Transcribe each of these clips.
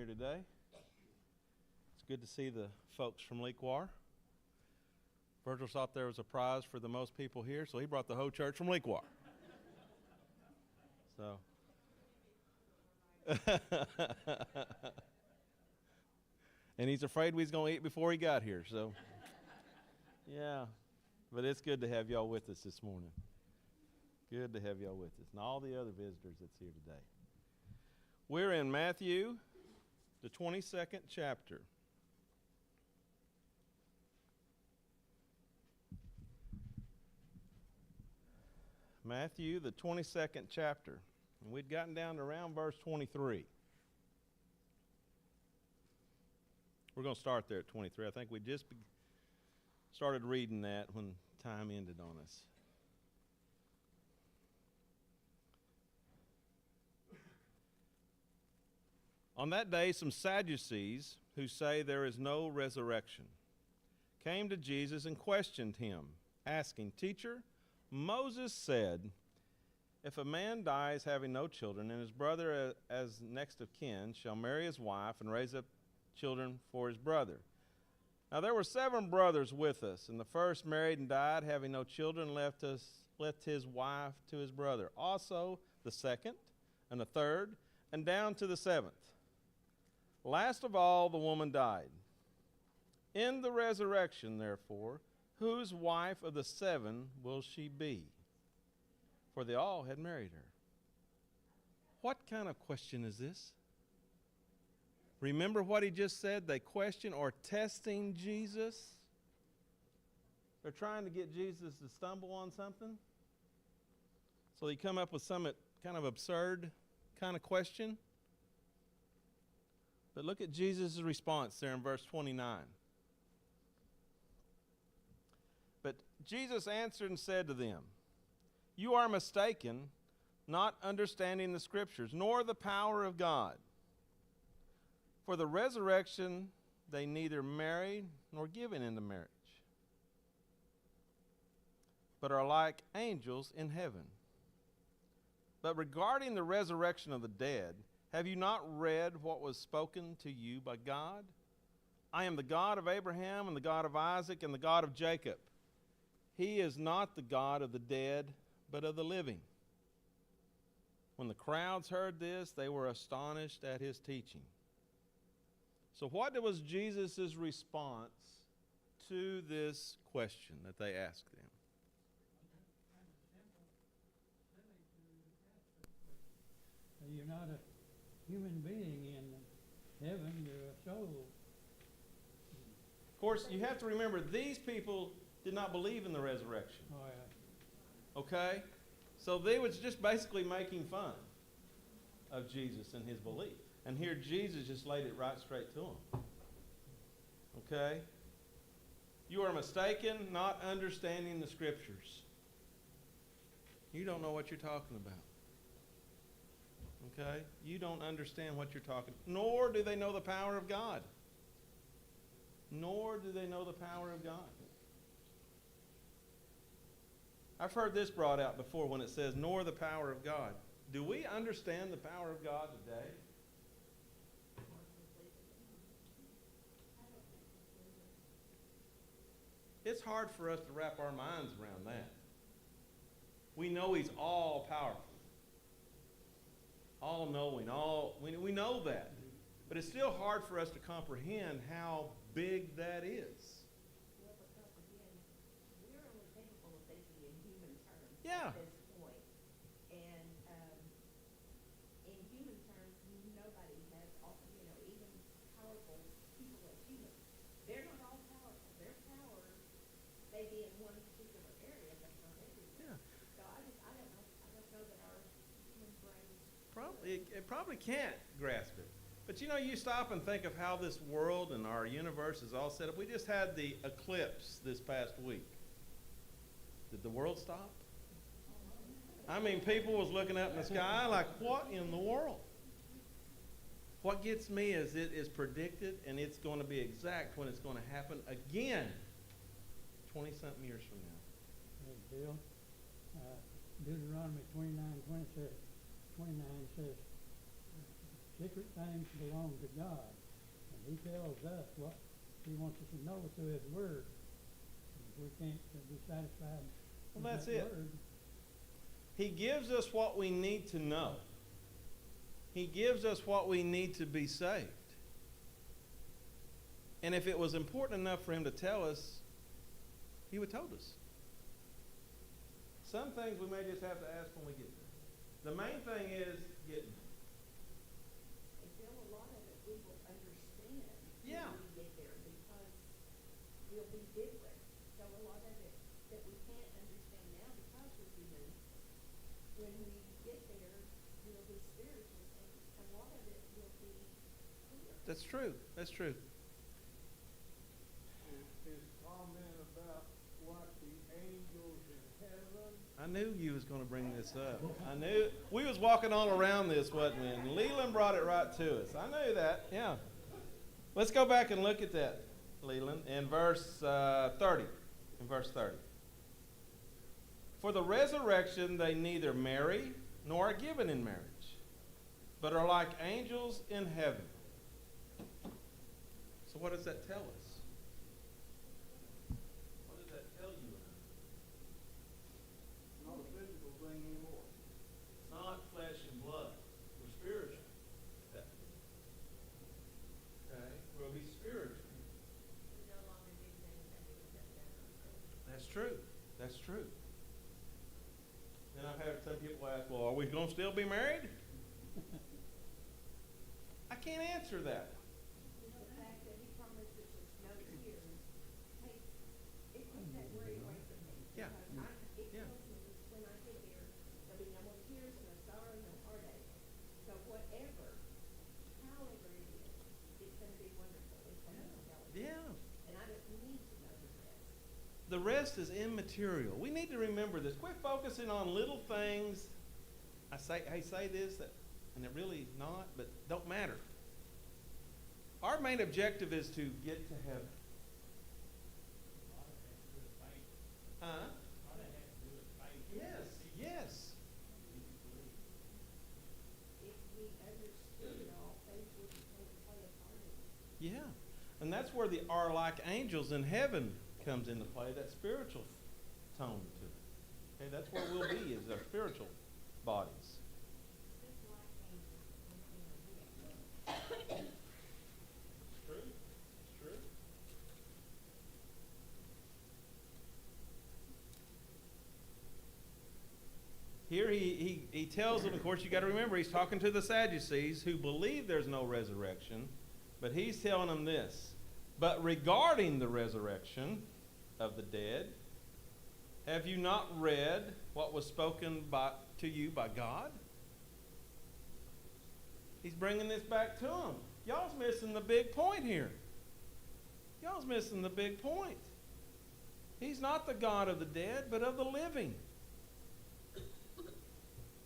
here today. It's good to see the folks from Leaquar. Virgil thought there was a prize for the most people here, so he brought the whole church from Leaquar. So, and he's afraid we was going to eat before he got here. So, yeah, but it's good to have y'all with us this morning. Good to have y'all with us, and all the other visitors that's here today. We're in Matthew, the 22nd chapter. Matthew, the 22nd chapter. And we'd gotten down to around verse 23. We're going to start there at 23. I think we just started reading that when time ended on us. On that day, some Sadducees, who say there is no resurrection, came to Jesus and questioned him, asking, "Teacher, Moses said, if a man dies having no children, and his brother as next of kin shall marry his wife and raise up children for his brother. Now there were 7 brothers with us, and the first married and died, having no children, left his wife to his brother. Also the second, and the third, and down to the 7th. Last of all, the woman died. In the resurrection, therefore, whose wife of the 7 will she be? For they all had married her." What kind of question is this? Remember what he just said? They question or testing Jesus. They're trying to get Jesus to stumble on something. So they come up with some kind of absurd kind of question. But look at Jesus' response there in verse 29. But Jesus answered and said to them, "You are mistaken, not understanding the Scriptures, nor the power of God. For the resurrection they neither marry nor given into marriage, but are like angels in heaven. But regarding the resurrection of the dead, have you not read what was spoken to you by God? I am the God of Abraham and the God of Isaac and the God of Jacob. He is not the God of the dead, but of the living." When the crowds heard this, they were astonished at his teaching. So what was Jesus' response to this question that they asked him? You're not a human being in heaven, you're a soul. Of course, you have to remember, these people did not believe in the resurrection. Oh, yeah. Okay? So they was just basically making fun of Jesus and his belief. And here Jesus just laid it right straight to them. Okay? You are mistaken, not understanding the Scriptures. You don't know what you're talking about. Okay? You don't understand what you're talking, nor do they know the power of God. Nor do they know the power of God. I've heard this brought out before when it says, "nor the power of God." Do we understand the power of God today? It's hard for us to wrap our minds around that. We know he's all powerful, all knowing, we know that. But it's still hard for us to comprehend how big that is. Well, because again, we're only capable of thinking in human terms Yeah. at this point. And in human terms, nobody has all, even powerful people as humans. They're not all powerful. Their power may be in one particular area, but not everywhere. Yeah. So I don't know that our human brains. It probably can't grasp it. But you stop and think of how this world and our universe is all set up. We just had the eclipse this past week. Did the world stop? I mean, people was looking up in the sky like, what in the world? What gets me is it is predicted, and it's going to be exact when it's going to happen again 20-something years from now. Bill, Deuteronomy 29 says, secret things belong to God. And he tells us what he wants us to know through his word. And if we can't be satisfied with Well, that's that it. word, He gives us what we need to know. He gives us what we need to be saved. And if it was important enough for him to tell us, he would have told us. Some things we may just have to ask when we get there. The main thing is getting there. I feel a lot of it we will understand Yeah. when we get there because we'll be different. So a lot of it that we can't understand now because we're human, when we get there, we'll be spiritual and a lot of it will be clear. That's true. That's true. His comment about what the angels in heaven. I knew you was going to bring this up. I knew we was walking all around this, wasn't we? And Leland brought it right to us. I knew that. Yeah. Let's go back and look at that, Leland, in verse 30. In verse 30. For the resurrection they neither marry nor are given in marriage, but are like angels in heaven. So what does that tell us? What does that tell you? Not a physical thing anymore. It's not flesh and blood. We're spiritual. Okay? We'll be spiritual. We no longer do things that we have done ourselves. That's true. That's true. Then I've had some people ask, well, are we going to still be married? I can't answer that. You know, the fact that he promises us no tears takes that worry away from me. Yeah. Because it Yeah. tells me when I get there, there'll be no more tears, no sorrow, no heartache. So whatever, however it is, it's gonna be wonderful. It's gonna be stellar. Yeah. And I don't need to know the rest. The rest is immaterial. We need to remember this. Quit focusing on little things. I say this, and it really not, but don't matter. Our main objective is to get to heaven. Huh? Yes, yes. If we understood it all, faith wouldn't play a part in it. Yeah. And that's where the are like angels in heaven comes into play, that spiritual tone to it. Okay, that's where we'll be, is our spiritual bodies. Just like angels, we It's true. It's true. Here he tells them, of course, you got to remember, he's talking to the Sadducees who believe there's no resurrection, but he's telling them this. But regarding the resurrection of the dead, have you not read what was spoken to you by God? He's bringing this back to them. Y'all's missing the big point here. Y'all's missing the big point. He's not the God of the dead, but of the living.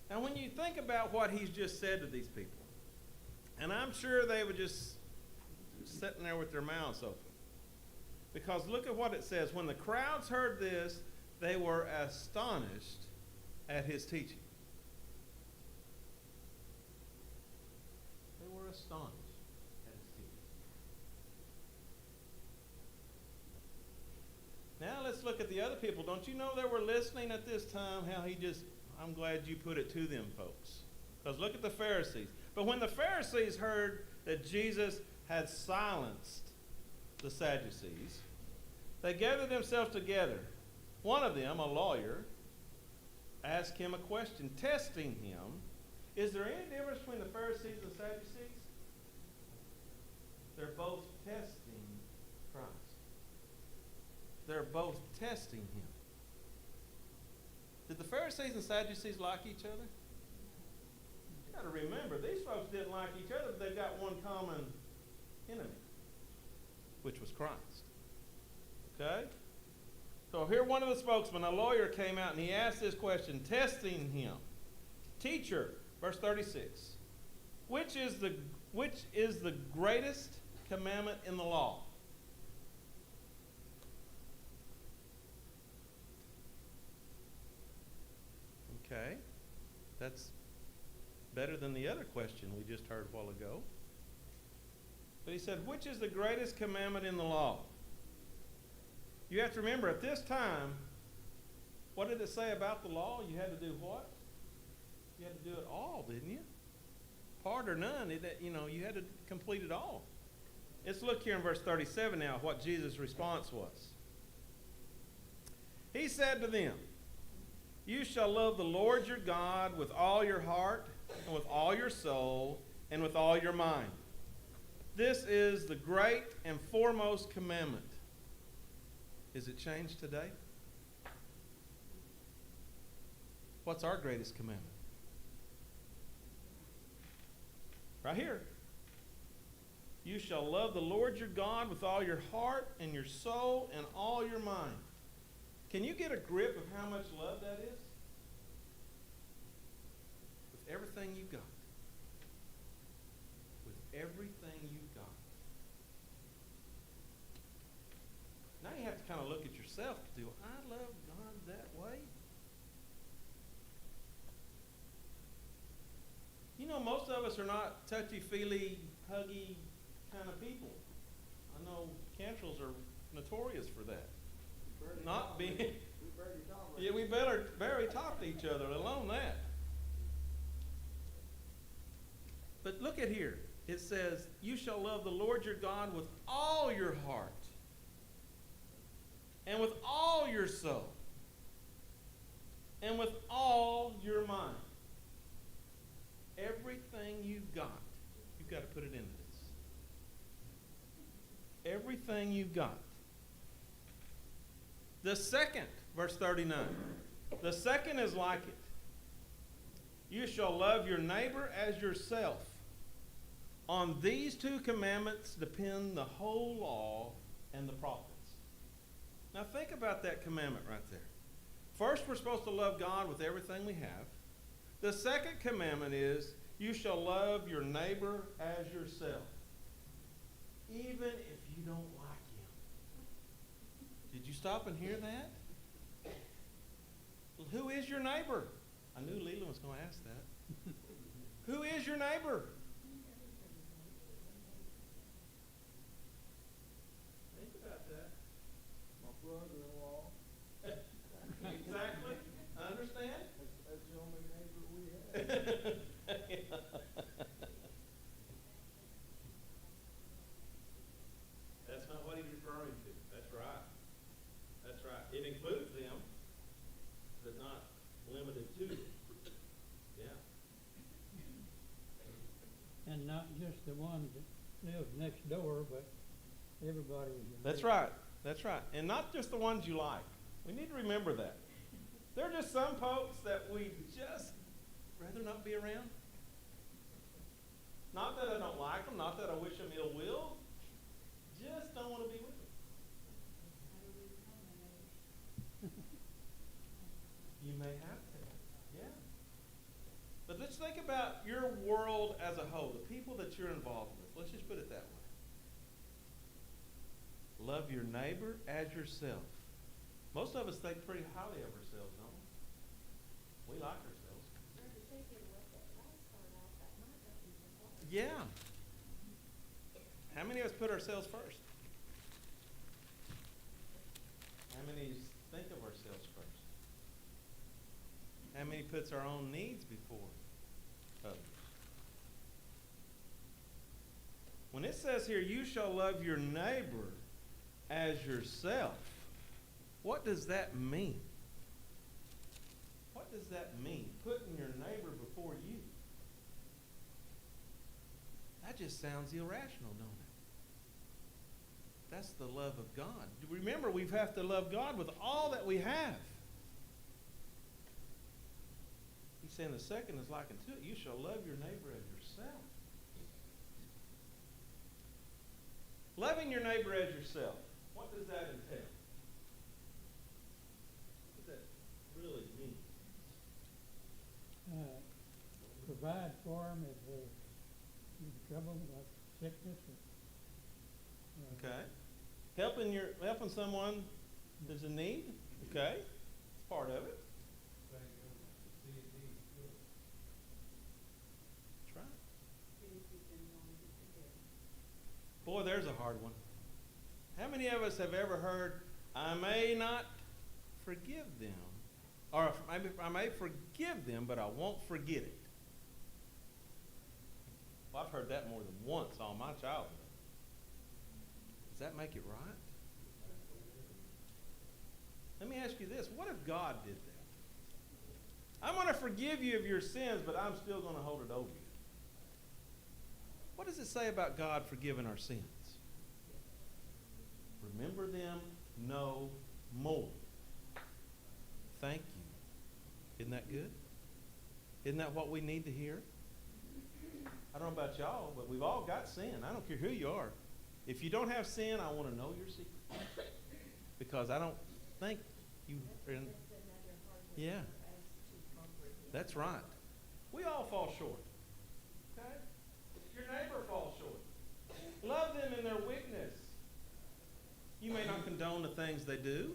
And when you think about what he's just said to these people, and I'm sure they were just sitting there with their mouths open. Because look at what it says. When the crowds heard this, they were astonished at his teaching. They were astonished at his teaching. Now let's look at the other people. Don't you know they were listening at this time? How he just, I'm glad you put it to them, folks. Because look at the Pharisees. But when the Pharisees heard that Jesus had silenced the Sadducees, they gathered themselves together. One of them, a lawyer, asked him a question, testing him. Is there any difference between the Pharisees and Sadducees? They're both testing Christ. They're both testing him. Did the Pharisees and Sadducees like each other? You got to remember, these folks didn't like each other, but they've got one common enemy, which was Christ. Okay? So here one of the spokesmen, a lawyer, came out and he asked this question, testing him. Teacher, verse 36, which is the greatest commandment in the law? Okay? That's better than the other question we just heard a while ago. But he said, which is the greatest commandment in the law? You have to remember, at this time, what did it say about the law? You had to do what? You had to do it all, didn't you? Part or none, you had to complete it all. Let's look here in verse 37 now, what Jesus' response was. He said to them, you shall love the Lord your God with all your heart, and with all your soul, and with all your mind. This is the great and foremost commandment. Is it changed today? What's our greatest commandment? Right here. You shall love the Lord your God with all your heart and your soul and all your mind. Can you get a grip of how much love that is? With everything you got. With everything you got. Now you have to kind of look at yourself. Do I love God that way? You know, most of us are not touchy-feely, huggy kind of people. I know Cantrells are notorious for that. Not being... Yeah, we barely talk to each other, let alone that. But look at here. It says, you shall love the Lord your God with all your heart and with all your soul and with all your mind. Everything you've got to put it into this. Everything you've got. The second, verse 39, the second is like it. You shall love your neighbor as yourself. On these two commandments depend the whole law and the prophets. Now think about that commandment right there. First, we're supposed to love God with everything we have. The second commandment is, you shall love your neighbor as yourself, even if you don't like him. Did you stop and hear that? Well, who is your neighbor? I knew Leland was going to ask that. Who is your neighbor? Think about that. My brother-in-law. Exactly. Understand? That's the only neighbor we have. That's not what he's referring to. That's right. That's right. It includes them, but not limited to them. Yeah. And not just the ones that live next door, but everybody is your That's neighbor. right. That's right. And not just the ones you like. We need to remember that. There are just some folks that we just rather not be around. Not that I don't like them, not that I wish them ill will. Just don't want to be with them. You may have to. Yeah. But let's think about your world as a whole, the people that you're involved with. Let's just put it that way. Love your neighbor as yourself. Most of us think pretty highly of ourselves, don't we? We like ourselves. Yeah. How many of us put ourselves first? How many think of ourselves first? How many puts our own needs before others? When it says here, you shall love your neighbor as yourself, what does that mean? What does that mean? Putting your neighbor before you. That just sounds irrational, don't it? That's the love of God. Remember, we have to love God with all that we have. He's saying the second is likened to it. You shall love your neighbor as yourself. Loving your neighbor as yourself. What does that entail? What does that really mean? Provide for them if they're in trouble, like sickness. Okay. Helping someone that's in need. Okay. It's part of it. there's a hard one. How many of us have ever heard, I may not forgive them, or maybe I may forgive them, but I won't forget it? Well, I've heard that more than once all my childhood. Does that make it right? Let me ask you this. What if God did that? I'm going to forgive you of your sins, but I'm still going to hold it over you. What does it say about God forgiving our sins? Remember them no more. Thank you. Isn't that good? Isn't that what we need to hear? I don't know about y'all, but we've all got sin. I don't care who you are. If you don't have sin, I want to know your secret. Because I don't think you are in. Yeah. That's right. We all fall short. Okay? Your neighbor falls short. Love them in their weakness. You may not condone the things they do.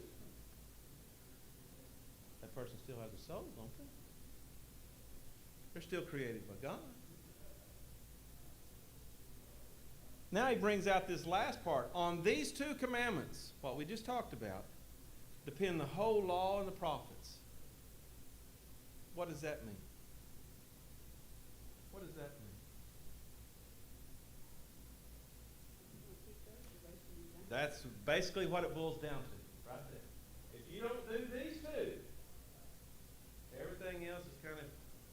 That person still has a soul, don't they? They're still created by God. Now he brings out this last part. On these two commandments, what we just talked about, depend the whole law and the prophets. What does that mean? What does that mean? That's basically what it boils down to, right there. If you don't do these two, everything else is kind of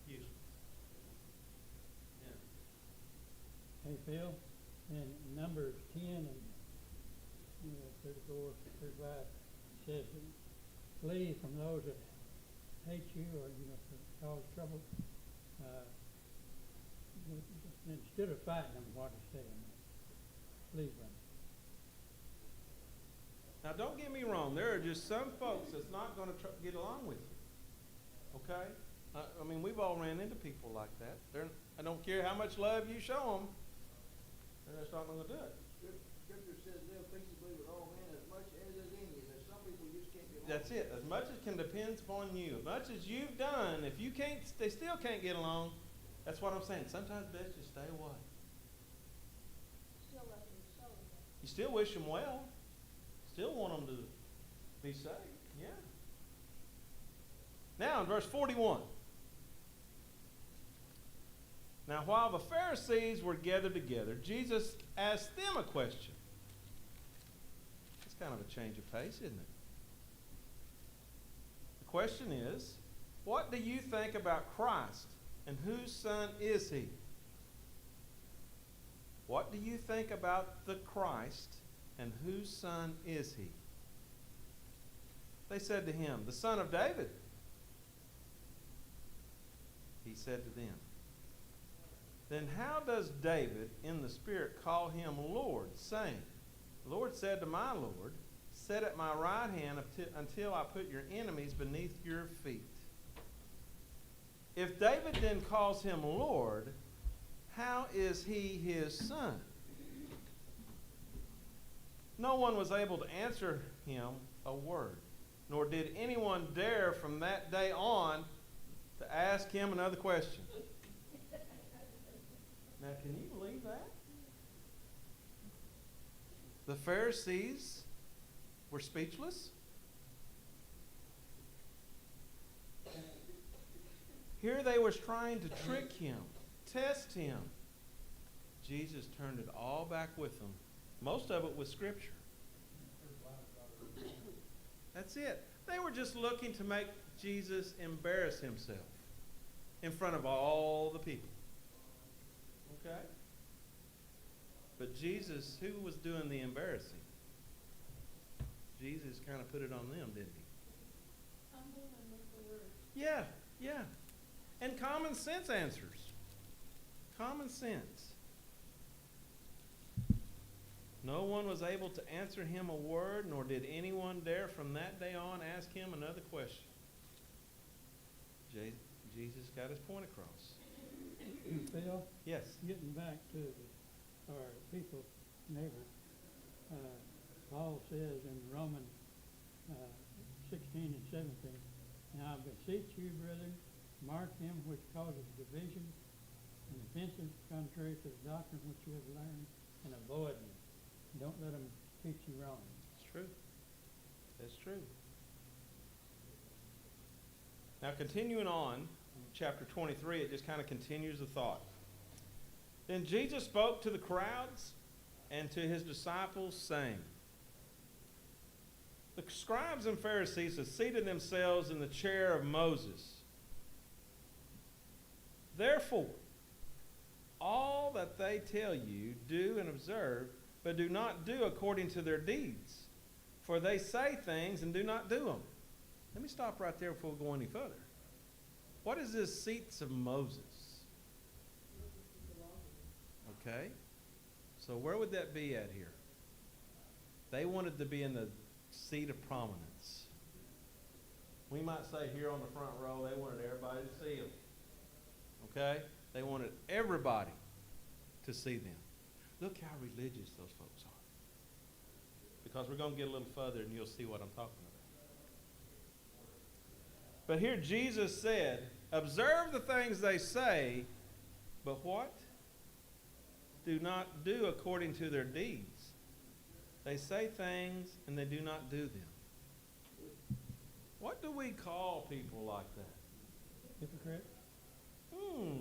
useless. Yeah. Hey, Phil, in Numbers 10 and 34, 35, says, flee from those that hate you or, cause trouble. Instead of fighting them, what is saying? Flee from them. Now, don't get me wrong. There are just some folks that's not going to get along with you. Okay? I mean, we've all ran into people like that. I don't care how much love you show them. They're just not going to do it. Scripture says live peaceably with all men as much as is in you. There's some people you just can't get along. That's it. As much as can depends upon you. As much as you've done, if you can't, they still can't get along. That's what I'm saying. Sometimes best just stay away. Still love them so much. You still wish them well. Still want them to be saved. Yeah. Now in verse 41. Now while the Pharisees were gathered together, Jesus asked them a question. It's kind of a change of pace, isn't it? The question is, what do you think about Christ and whose son is he? What do you think about the Christ and whose son is he? They said to him, the son of David. He said to them, then how does David in the Spirit call him Lord, saying, the Lord said to my Lord, sit at my right hand until I put your enemies beneath your feet. If David then calls him Lord, how is he his son? No one was able to answer him a word, nor did anyone dare from that day on to ask him another question. Now, can you believe that? The Pharisees were speechless. Here they was trying to trick him, test him. Jesus turned it all back with them. Most of it was Scripture. That's it. They were just looking to make Jesus embarrass himself in front of all the people. Okay? But Jesus, who was doing the embarrassing? Jesus kind of put it on them, didn't he? Humble and with the word. Yeah, yeah. And common sense answers. Common sense. No one was able to answer him a word, nor did anyone dare from that day on ask him another question. Jesus got his point across. Phil, Yes. getting back to our people, neighbor, Paul says in Romans 16 and 17, now I beseech you, brethren, mark him which causes division and offenses contrary to the doctrine which you have learned, and avoid them. let them teach you wrong. It's true. That's true. Now, continuing on, chapter 23, it just kind of continues the thought. Then Jesus spoke to the crowds and to his disciples, saying, the scribes and Pharisees have seated themselves in the chair of Moses. Therefore, all that they tell you, do and observe, but do not do according to their deeds. For they say things and do not do them. Let me stop right there before we go any further. What is this seats of Moses? Okay. So where would that be at here? They wanted to be in the seat of prominence. We might say here on the front row, they wanted everybody to see them. Okay? They wanted everybody to see them. Look how religious those folks are. Because we're going to get a little further and you'll see what I'm talking about. But here Jesus said, observe the things they say, but what? Do not do according to their deeds. They say things and they do not do them. What do we call people like that? Hypocrite?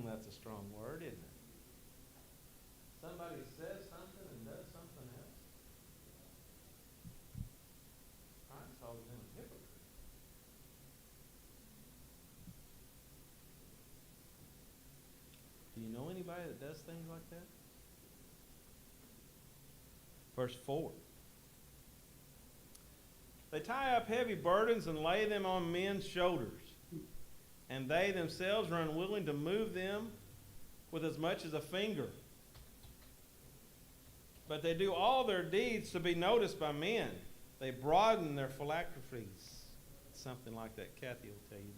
That's a strong word, isn't it? Somebody says something and does something else. Christ calls them a hypocrite. Do you know anybody that does things like that? Verse 4. They tie up heavy burdens and lay them on men's shoulders, and they themselves are unwilling to move them with as much as a finger. But they do all their deeds to be noticed by men. They broaden their phylacteries. Something like that. Kathy will tell you.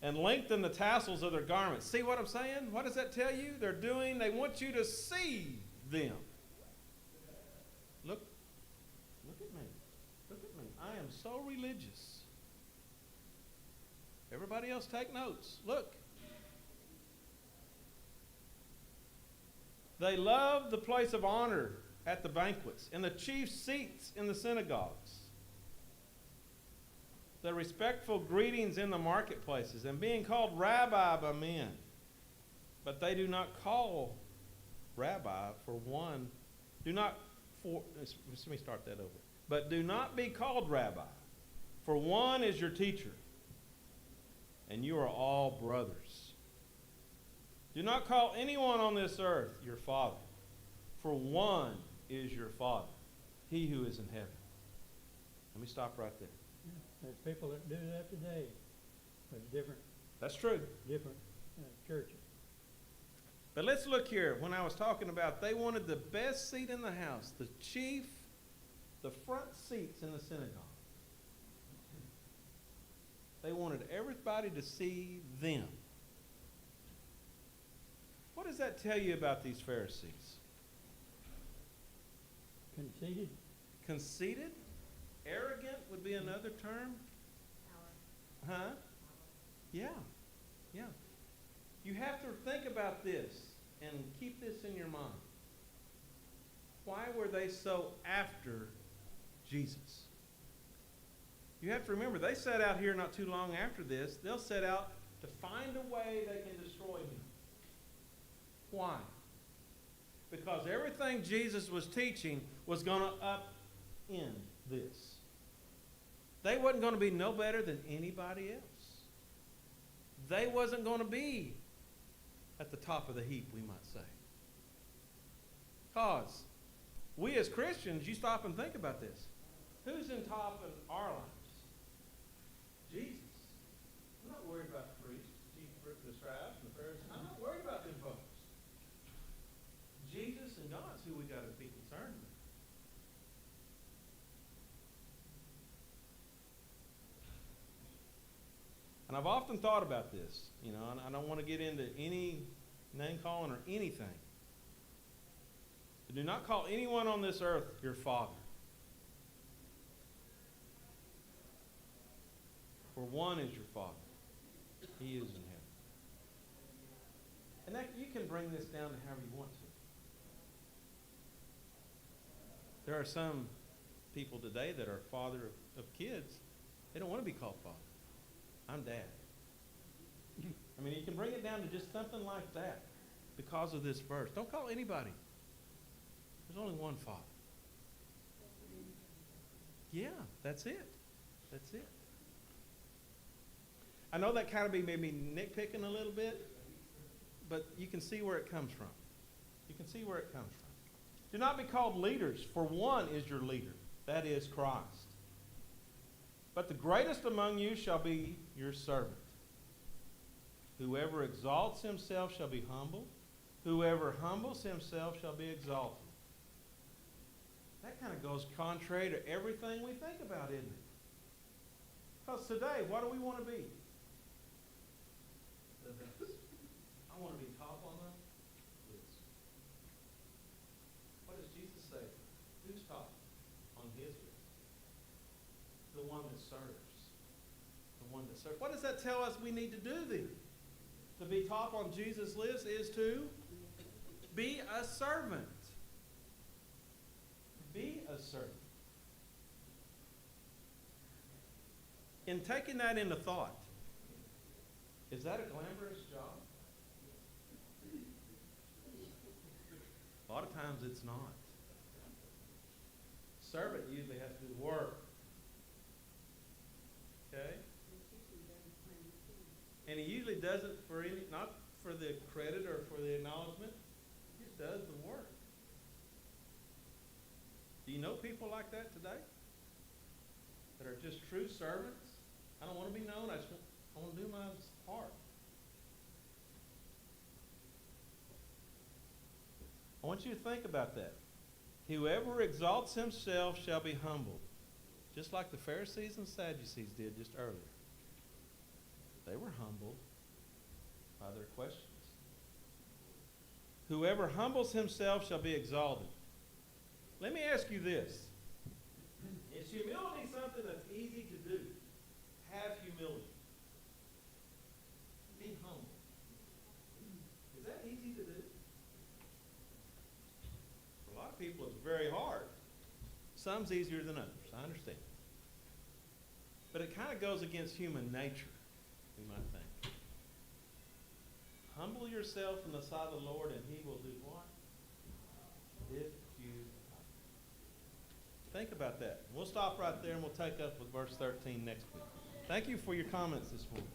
And lengthen the tassels of their garments. See what I'm saying? What does that tell you? They want you to see them. Look at me. Look at me. I am so religious. Everybody else take notes. Look. They love the place of honor at the banquets and the chief seats in the synagogues, the respectful greetings in the marketplaces, and being called rabbi by men. But they do not call rabbi for one. Let me start that over. But do not be called rabbi, for one is your teacher, and you are all brothers. Do not call anyone on this earth your father, for one is your Father, he who is in heaven. Let me stop right there. There's people that do that today, but different That's true. churches. But let's look here. When I was talking about they wanted the best seat in the house, the chief, the front seats in the synagogue. They wanted everybody to see them. What does that tell you about these Pharisees? Conceited? Conceited? Arrogant would be another term? Huh? Yeah. Yeah. You have to think about this and keep this in your mind. Why were they so after Jesus? You have to remember, they set out here not too long after this. They'll set out to find a way they can destroy him. Why? Because everything Jesus was teaching was going to upend this. They wasn't going to be no better than anybody else. They wasn't going to be at the top of the heap, we might say. Because we as Christians, you stop and think about this. Who's in top in our lives? Jesus. I'm not worried about the priests, the scribes, and the Pharisees. I'm not worried about them folks. Jesus and God's who we got to be concerned with. And I've often thought about this, and I don't want to get into any name calling or anything. But do not call anyone on this earth your father. For one is your Father. He is in heaven. And that you can bring this down to however you want to. There are some people today that are father of kids. They don't want to be called father. I'm dad. I mean, you can bring it down to just something like that because of this verse. Don't call anybody. There's only one Father. Yeah, that's it. That's it. I know that kind of be maybe nitpicking a little bit, but you can see where it comes from. You can see where it comes from. Do not be called leaders, for one is your leader. That is Christ. But the greatest among you shall be your servant. Whoever exalts himself shall be humbled. Whoever humbles himself shall be exalted. That kind of goes contrary to everything we think about, isn't it? Because today, what do we want to be? The best. I want to be top on the list. What does Jesus say? Who's top on his list? The one that serves. The one that serves. What does that tell us we need to do then? To be top on Jesus' list is to be a servant. Be a servant. In taking that into thought, is that a glamorous job? A lot of times it's not. Servant usually has to do work. Okay? And he usually does it for any, not for the credit or for the acknowledgement. He just does the work. Do you know people like that today? That are just true servants? I don't want to be known. I want to do my part. I want you to think about that. Whoever exalts himself shall be humbled. Just like the Pharisees and Sadducees did just earlier. They were humbled by their questions. Whoever humbles himself shall be exalted. Let me ask you this. Is humility something that's easy to do? Have humility. Be humble. Is that easy to do? For a lot of people, it's very hard. Some's easier than others. I understand. But it kind of goes against human nature, we might think. Humble yourself in the sight of the Lord, and he will do what? Lift you up. Think about that. We'll stop right there, and we'll take up with verse 13 next week. Thank you for your comments this morning.